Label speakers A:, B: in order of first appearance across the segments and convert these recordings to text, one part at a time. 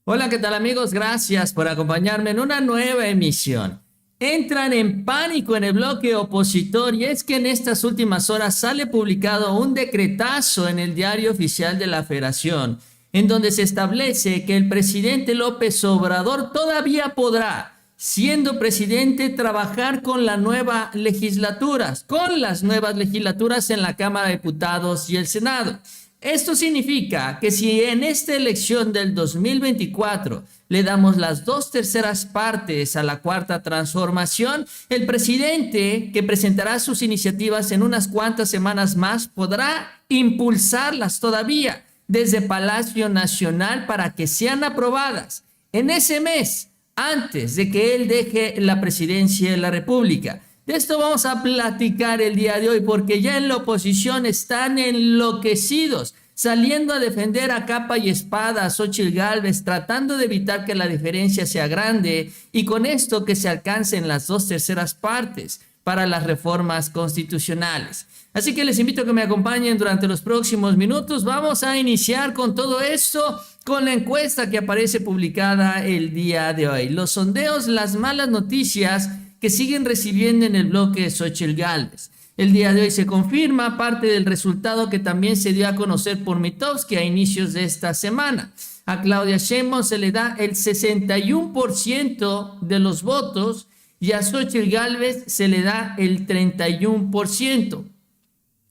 A: Hola, ¿qué tal amigos? Gracias por acompañarme en una nueva emisión. Entran en pánico en el bloque opositor y es que en estas últimas horas sale publicado un decretazo en el Diario Oficial de la Federación, en donde se establece que el presidente López Obrador todavía podrá, siendo presidente, trabajar con las nuevas legislaturas en la Cámara de Diputados y el Senado. Esto significa que si en esta elección del 2024 le damos las 2/3 partes a la cuarta transformación, el presidente, que presentará sus iniciativas en unas cuantas semanas más, podrá impulsarlas todavía desde Palacio Nacional para que sean aprobadas en ese mes, antes de que él deje la presidencia de la República. De esto vamos a platicar el día de hoy porque ya en la oposición están enloquecidos, saliendo a defender a capa y espada a Xóchitl Gálvez, tratando de evitar que la diferencia sea grande y con esto que se alcancen las 2/3 partes para las reformas constitucionales. Así que les invito a que me acompañen durante los próximos minutos. Vamos a iniciar con todo esto, con la encuesta que aparece publicada el día de hoy. Los sondeos, las malas noticias que siguen recibiendo en el bloque de Xóchitl Gálvez. El día de hoy se confirma parte del resultado que también se dio a conocer por Mitofsky a inicios de esta semana. A Claudia Sheinbaum se le da el 61% de los votos y a Xóchitl Gálvez se le da el 31%.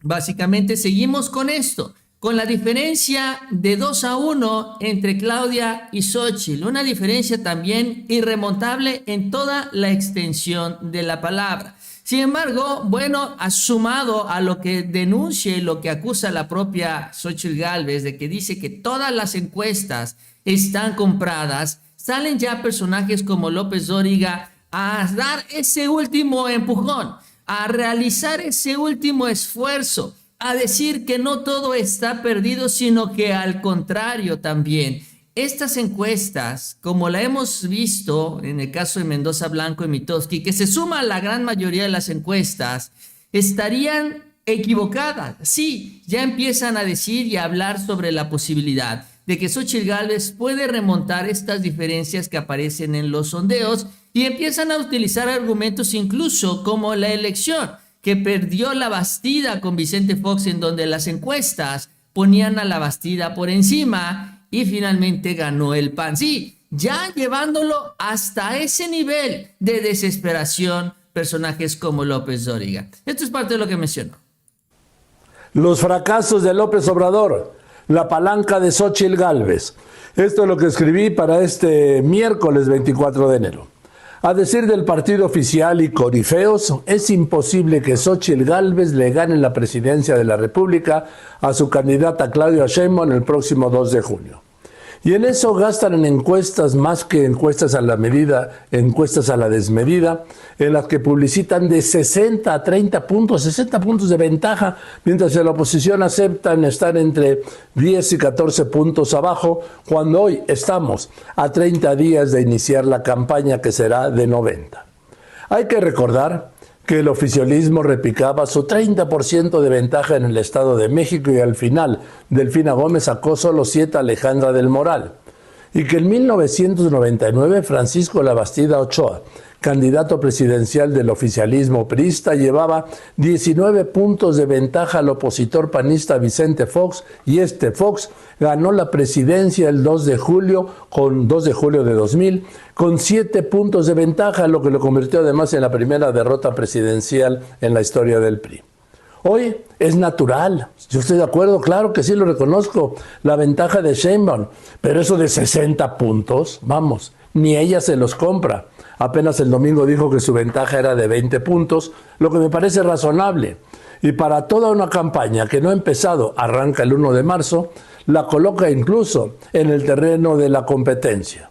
A: Básicamente seguimos con esto, con la diferencia de 2-1 entre Claudia y Xóchitl, una diferencia también irremontable en toda la extensión de la palabra. Sin embargo, bueno, sumado a lo que denuncia y lo que acusa la propia Xóchitl Gálvez de que dice que todas las encuestas están compradas, salen ya personajes como López Dóriga a dar ese último empujón, a realizar ese último esfuerzo, a decir que no todo está perdido, sino que al contrario también. Estas encuestas, como la hemos visto en el caso de Mendoza Blanco y Mitofsky, que se suma a la gran mayoría de las encuestas, estarían equivocadas. Sí, ya empiezan a decir y a hablar sobre la posibilidad de que Xóchitl Gálvez puede remontar estas diferencias que aparecen en los sondeos y empiezan a utilizar argumentos incluso como la elección que perdió la Bastida con Vicente Fox, en donde las encuestas ponían a la Bastida por encima y finalmente ganó el PAN. Sí, ya llevándolo hasta ese nivel de desesperación, personajes como López Dóriga. Esto es parte de lo que mencionó.
B: Los fracasos de López Obrador, la palanca de Xóchitl Gálvez. Esto es lo que escribí para este miércoles 24 de enero. A decir del partido oficial y corifeos, es imposible que Xóchitl Gálvez le gane la presidencia de la República a su candidata Claudia Sheinbaum el próximo 2 de junio. Y en eso gastan en encuestas más que encuestas a la medida, encuestas a la desmedida, en las que publicitan de 60 a 30 puntos, 60 puntos de ventaja, mientras en la oposición aceptan estar entre 10 y 14 puntos abajo, cuando hoy estamos a 30 días de iniciar la campaña que será de 90. Hay que recordar que el oficialismo repicaba su 30% de ventaja en el Estado de México y al final Delfina Gómez sacó solo 7 a Alejandra del Moral. Y que en 1999 Francisco Labastida Ochoa, candidato presidencial del oficialismo priista, llevaba 19 puntos de ventaja al opositor panista Vicente Fox y este Fox ganó la presidencia el 2 de julio de 2000 con 7 puntos de ventaja, lo que lo convirtió además en la primera derrota presidencial en la historia del PRI. Hoy es natural, yo estoy de acuerdo, claro que sí lo reconozco, la ventaja de Sheinbaum, pero eso de 60 puntos, vamos, ni ella se los compra. Apenas el domingo dijo que su ventaja era de 20 puntos, lo que me parece razonable. Y para toda una campaña que no ha empezado, arranca el 1 de marzo, la coloca incluso en el terreno de la competencia.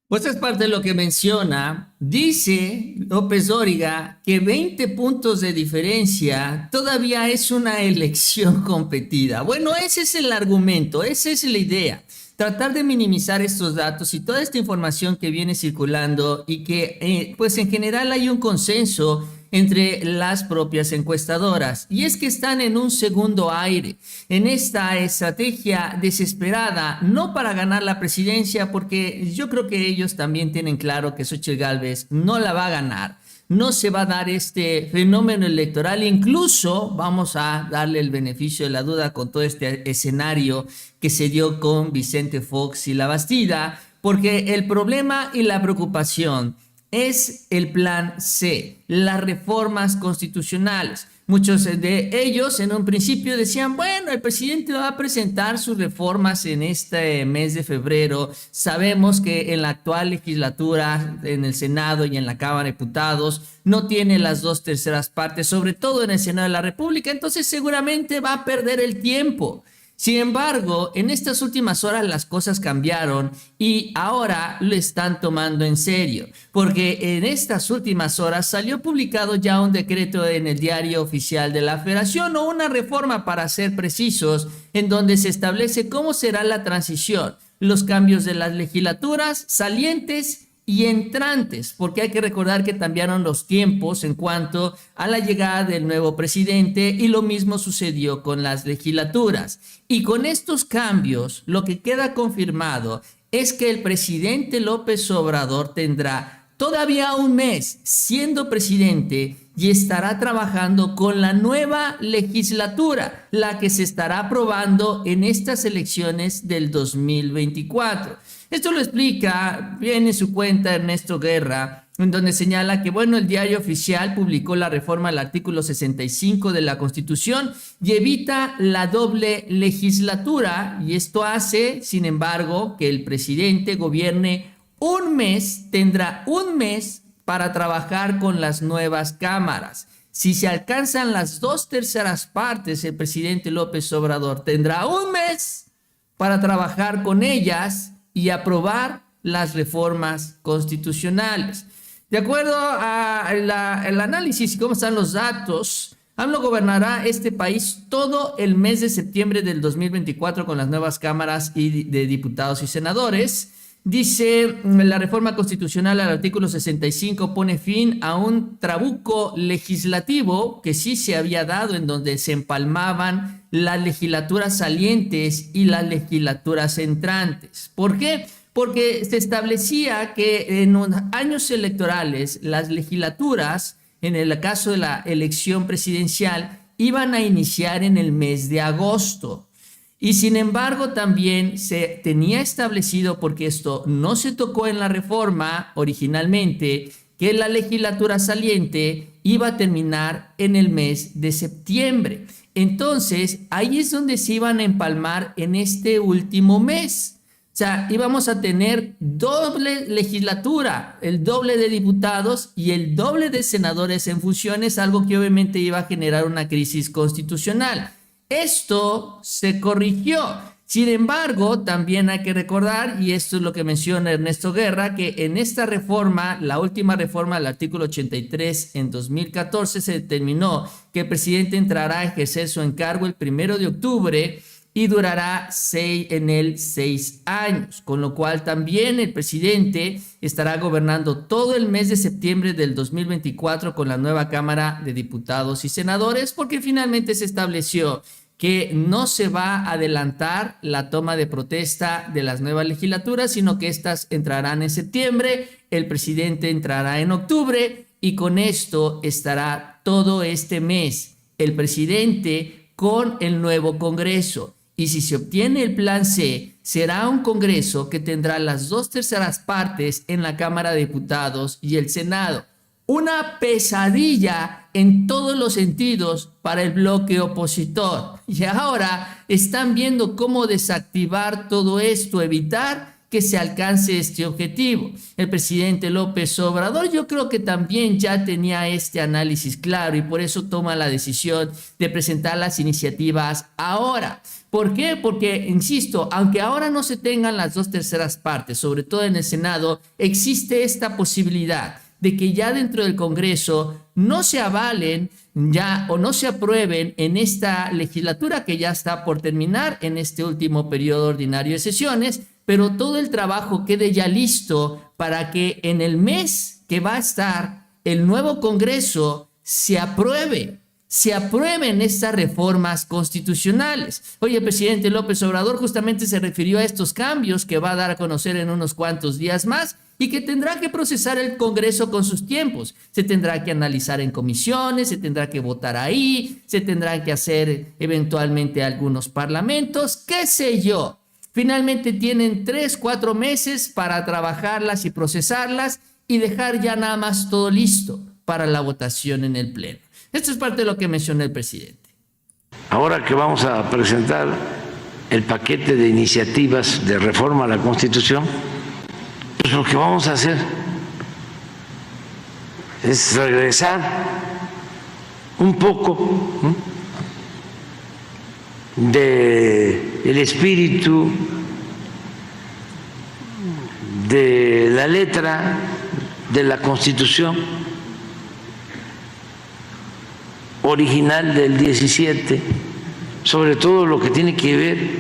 A: Pues es parte de lo que menciona. Dice López Dóriga que 20 puntos de diferencia todavía es una elección competida. Bueno, ese es el argumento, esa es la idea. Tratar de minimizar estos datos y toda esta información que viene circulando y que pues en general hay un consenso entre las propias encuestadoras. Y es que están en un segundo aire, en esta estrategia desesperada, no para ganar la presidencia, porque yo creo que ellos también tienen claro que Xóchitl Gálvez no la va a ganar. No se va a dar este fenómeno electoral, incluso vamos a darle el beneficio de la duda con todo este escenario que se dio con Vicente Fox y La Bastida, porque el problema y la preocupación es el plan C, las reformas constitucionales. Muchos de ellos en un principio decían, bueno, el presidente va a presentar sus reformas en este mes de febrero. Sabemos que en la actual legislatura, en el Senado y en la Cámara de Diputados, no tiene las 2/3 partes, sobre todo en el Senado de la República, entonces seguramente va a perder el tiempo. Sin embargo, en estas últimas horas las cosas cambiaron y ahora lo están tomando en serio, porque en estas últimas horas salió publicado ya un decreto en el Diario Oficial de la Federación, o una reforma para ser precisos, en donde se establece cómo será la transición, los cambios de las legislaturas salientes y entrantes, porque hay que recordar que cambiaron los tiempos en cuanto a la llegada del nuevo presidente, y lo mismo sucedió con las legislaturas. Y con estos cambios, lo que queda confirmado es que el presidente López Obrador tendrá todavía un mes siendo presidente y estará trabajando con la nueva legislatura, la que se estará aprobando en estas elecciones del 2024. Esto lo explica bien en su cuenta Ernesto Guerra, en donde señala que, bueno, el Diario Oficial publicó la reforma al artículo 65 de la Constitución y evita la doble legislatura, y esto hace, sin embargo, que el presidente gobierne un mes, tendrá un mes para trabajar con las nuevas cámaras. Si se alcanzan las 2/3 partes, el presidente López Obrador tendrá un mes para trabajar con ellas y aprobar las reformas constitucionales. De acuerdo al análisis y cómo están los datos, AMLO gobernará este país todo el mes de septiembre del 2024 con las nuevas cámaras de diputados y senadores. Dice, la reforma constitucional al artículo 65 pone fin a un trabuco legislativo que sí se había dado, en donde se empalmaban las legislaturas salientes y las legislaturas entrantes. ¿Por qué? Porque se establecía que en años electorales las legislaturas, en el caso de la elección presidencial, iban a iniciar en el mes de agosto. Y sin embargo también se tenía establecido, porque esto no se tocó en la reforma originalmente, que la legislatura saliente iba a terminar en el mes de septiembre. Entonces ahí es donde se iban a empalmar en este último mes. O sea, íbamos a tener doble legislatura, el doble de diputados y el doble de senadores en funciones, algo que obviamente iba a generar una crisis constitucional. Esto se corrigió. Sin embargo, también hay que recordar, y esto es lo que menciona Ernesto Guerra, que en esta reforma, la última reforma al artículo 83 en 2014, se determinó que el presidente entrará a ejercer su encargo el 1 de octubre y durará 6 años, con lo cual también el presidente estará gobernando todo el mes de septiembre del 2024 con la nueva Cámara de Diputados y Senadores, porque finalmente se estableció que no se va a adelantar la toma de protesta de las nuevas legislaturas, sino que estas entrarán en septiembre, el presidente entrará en octubre, y con esto estará todo este mes el presidente con el nuevo Congreso. Y si se obtiene el plan C, será un Congreso que tendrá las 2/3 partes en la Cámara de Diputados y el Senado. Una pesadilla en todos los sentidos para el bloque opositor. Y ahora están viendo cómo desactivar todo esto, evitar que se alcance este objetivo. El presidente López Obrador, yo creo que también ya tenía este análisis claro, y por eso toma la decisión de presentar las iniciativas ahora. ¿Por qué? Porque, insisto, aunque ahora no se tengan las 2/3 partes, sobre todo en el Senado, existe esta posibilidad de que ya dentro del Congreso no se avalen ya o no se aprueben en esta legislatura que ya está por terminar, en este último periodo ordinario de sesiones, pero todo el trabajo quede ya listo para que en el mes que va a estar el nuevo Congreso se aprueben estas reformas constitucionales. Oye, el presidente López Obrador justamente se refirió a estos cambios que va a dar a conocer en unos cuantos días más y que tendrá que procesar el Congreso con sus tiempos. Se tendrá que analizar en comisiones, se tendrá que votar ahí, se tendrán que hacer eventualmente algunos parlamentos, qué sé yo. Finalmente tienen 3-4 meses para trabajarlas y procesarlas y dejar ya nada más todo listo para la votación en el Pleno. Esto es parte de lo que mencionó el presidente.
C: Ahora que vamos a presentar el paquete de iniciativas de reforma a la Constitución, pues lo que vamos a hacer es regresar un poco del espíritu, de la letra de la Constitución original del 17, sobre todo lo que tiene que ver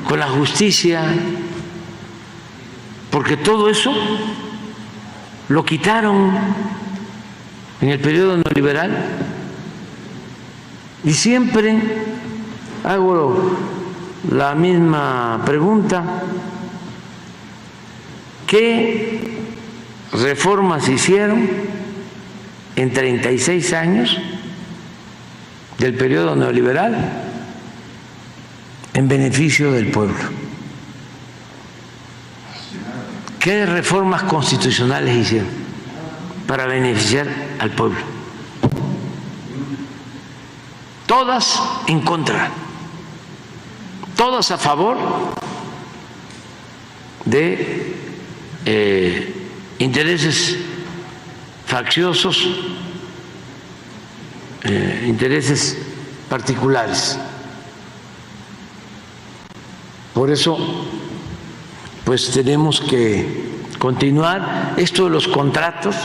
C: con la justicia, porque todo eso lo quitaron en el periodo neoliberal. Y siempre hago la misma pregunta: ¿qué reformas hicieron en 36 años del periodo neoliberal en beneficio del pueblo? ¿Qué reformas constitucionales hicieron para beneficiar al pueblo? Todas en contra, todas a favor de intereses facciosos, intereses particulares. Por eso, pues tenemos que continuar esto de los contratos.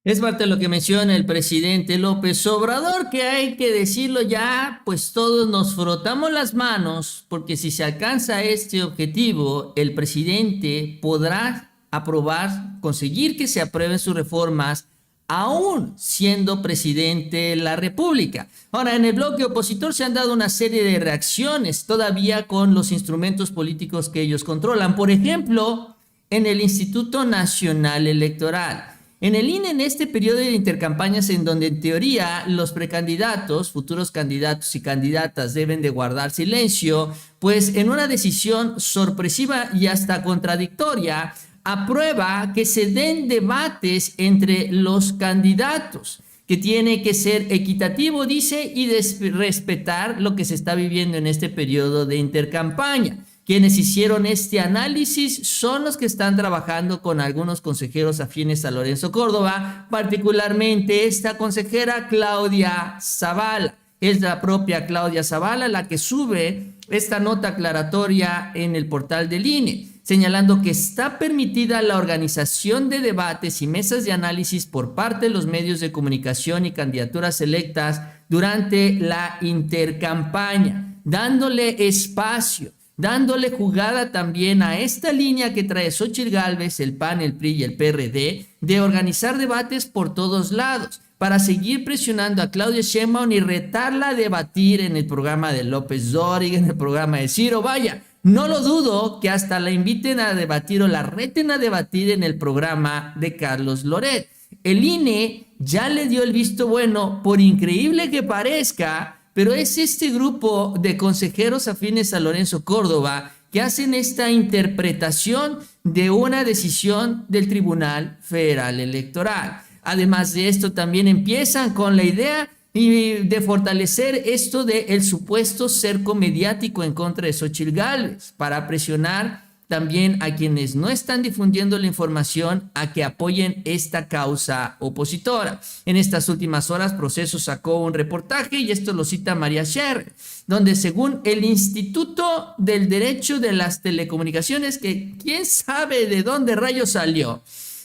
A: Es parte de lo que menciona el presidente López Obrador, que hay que decirlo ya, pues todos nos frotamos las manos, porque si se alcanza este objetivo, el presidente podrá aprobar, conseguir que se aprueben sus reformas, aún siendo presidente de la República. Ahora, en el bloque opositor se han dado una serie de reacciones todavía con los instrumentos políticos que ellos controlan. Por ejemplo, en el Instituto Nacional Electoral. En el INE, en este periodo de intercampañas en donde en teoría los precandidatos, futuros candidatos y candidatas deben de guardar silencio, pues en una decisión sorpresiva y hasta contradictoria, aprueba que se den debates entre los candidatos, que tiene que ser equitativo, dice, y respetar lo que se está viviendo en este periodo de intercampaña. Quienes hicieron este análisis son los que están trabajando con algunos consejeros afines a Lorenzo Córdoba, particularmente esta consejera Claudia Zavala. Es la propia Claudia Zavala la que sube esta nota aclaratoria en el portal del INE, señalando que está permitida la organización de debates y mesas de análisis por parte de los medios de comunicación y candidaturas electas durante la intercampaña, dándole espacio, dándole jugada también a esta línea que trae Xóchitl Gálvez, el PAN, el PRI y el PRD, de organizar debates por todos lados, para seguir presionando a Claudia Sheinbaum y retarla a debatir en el programa de López Dóriga, en el programa de Ciro. Vaya, no lo dudo que hasta la inviten a debatir o la reten a debatir en el programa de Carlos Loret. El INE ya le dio el visto bueno, por increíble que parezca, pero es este grupo de consejeros afines a Lorenzo Córdoba que hacen esta interpretación de una decisión del Tribunal Federal Electoral. Además de esto, también empiezan con la idea de fortalecer esto del supuesto cerco mediático en contra de Xóchitl Gálvez, para presionar también a quienes no están difundiendo la información a que apoyen esta causa opositora. En estas últimas horas, Proceso sacó un reportaje, y esto lo cita María Sher, donde según el Instituto del Derecho de las Telecomunicaciones, que quién sabe de dónde rayos salió,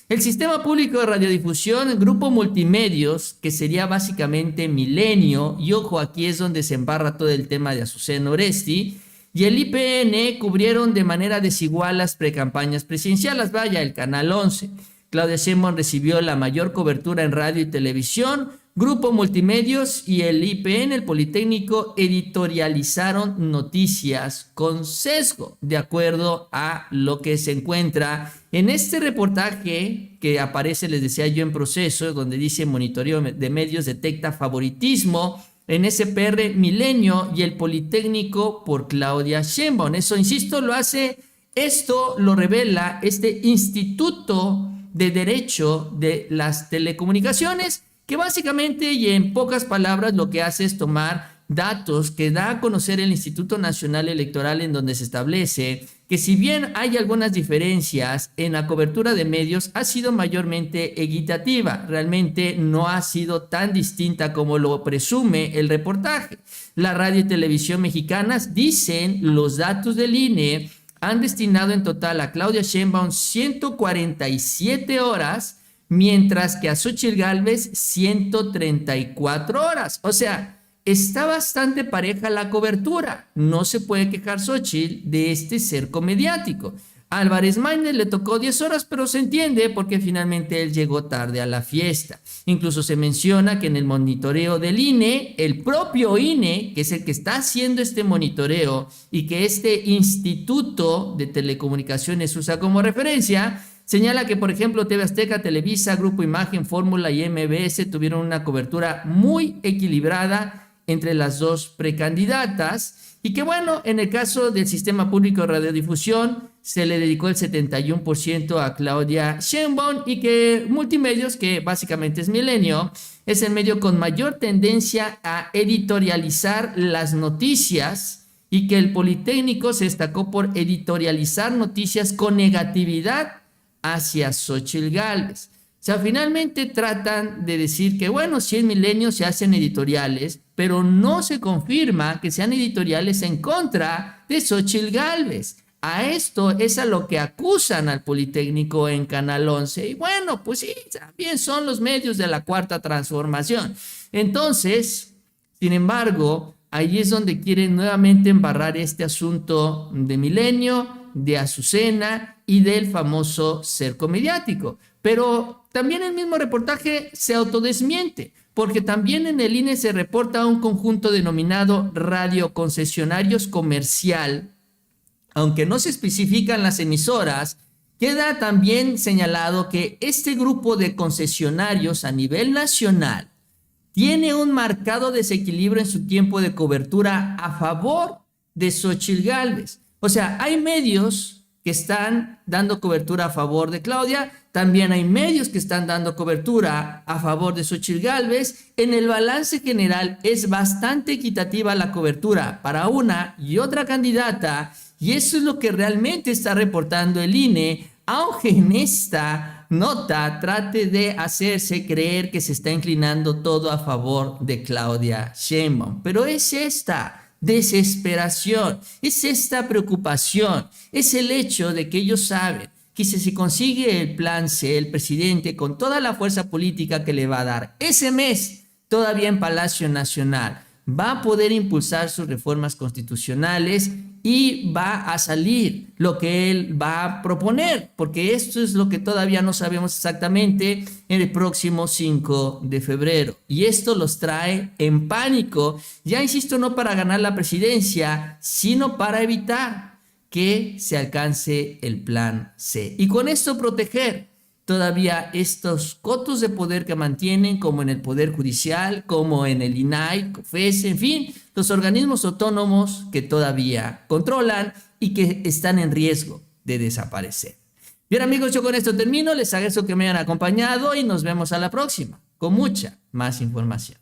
A: el Sistema Público de Radiodifusión, Grupo Multimedios, que sería básicamente Milenio, y ojo, aquí es donde se embarra todo el tema de Azucena Oresti, y el IPN cubrieron de manera desigual las precampañas presidenciales. Vaya, el Canal 11. Claudia Sheinbaum recibió la mayor cobertura en radio y televisión, Grupo Multimedios y el IPN, el Politécnico, editorializaron noticias con sesgo, de acuerdo a lo que se encuentra en este reportaje que aparece, les decía yo, en Proceso, donde dice: monitoreo de medios detecta favoritismo en SPR Milenio y el Politécnico por Claudia Sheinbaum. Eso, insisto, esto lo revela este Instituto de Derecho de las Telecomunicaciones, que básicamente y en pocas palabras lo que hace es tomar datos que da a conocer el Instituto Nacional Electoral, en donde se establece que si bien hay algunas diferencias en la cobertura de medios, ha sido mayormente equitativa. Realmente no ha sido tan distinta como lo presume el reportaje. La radio y televisión mexicanas, dicen los datos del INE, han destinado en total a Claudia Sheinbaum 147 horas, mientras que a Xóchitl Gálvez 134 horas. O sea, está bastante pareja la cobertura. No se puede quejar Xóchitl de este cerco mediático. A Álvarez Maínez le tocó 10 horas, pero se entiende porque finalmente él llegó tarde a la fiesta. Incluso se menciona que en el monitoreo del INE, el propio INE, que es el que está haciendo este monitoreo y que este Instituto de Telecomunicaciones usa como referencia, señala que, por ejemplo, TV Azteca, Televisa, Grupo Imagen, Fórmula y MBS tuvieron una cobertura muy equilibrada entre las dos precandidatas, y que, bueno, en el caso del Sistema Público de Radiodifusión se le dedicó el 71% a Claudia Sheinbaum, y que Multimedios, que básicamente es Milenio, es el medio con mayor tendencia a editorializar las noticias, y que el Politécnico se destacó por editorializar noticias con negatividad hacia Xóchitl Gálvez. O sea, finalmente tratan de decir que, bueno, si en Milenio se hacen editoriales, pero no se confirma que sean editoriales en contra de Xóchitl Gálvez. A esto es a lo que acusan al Politécnico en Canal 11. Y bueno, pues sí, también son los medios de la Cuarta Transformación. Entonces, sin embargo, ahí es donde quieren nuevamente embarrar este asunto de Milenio, de Azucena y del famoso cerco mediático. Pero también el mismo reportaje se autodesmiente, porque también en el INE se reporta un conjunto denominado radioconcesionarios comercial. Aunque no se especifican las emisoras, queda también señalado que este grupo de concesionarios a nivel nacional tiene un marcado desequilibrio en su tiempo de cobertura a favor de Xóchitl Gálvez. O sea, hay medios que están dando cobertura a favor de Claudia, también hay medios que están dando cobertura a favor de Xóchitl Gálvez. En el balance general es bastante equitativa la cobertura para una y otra candidata, y eso es lo que realmente está reportando el INE, aunque en esta nota trate de hacerse creer que se está inclinando todo a favor de Claudia Sheinbaum. Pero es esta desesperación, es esta preocupación, es el hecho de que ellos saben que si se consigue el plan C, el presidente, con toda la fuerza política que le va a dar ese mes, todavía en Palacio Nacional, va a poder impulsar sus reformas constitucionales y va a salir lo que él va a proponer, porque esto es lo que todavía no sabemos exactamente en el próximo 5 de febrero. Y esto los trae en pánico, ya insisto, no para ganar la presidencia, sino para evitar que se alcance el plan C. Y con esto proteger todavía estos cotos de poder que mantienen, como en el Poder Judicial, como en el INAI, COFESE, en fin, los organismos autónomos que todavía controlan y que están en riesgo de desaparecer. Bien, amigos, yo con esto termino. Les agradezco que me hayan acompañado y nos vemos a la próxima con mucha más información.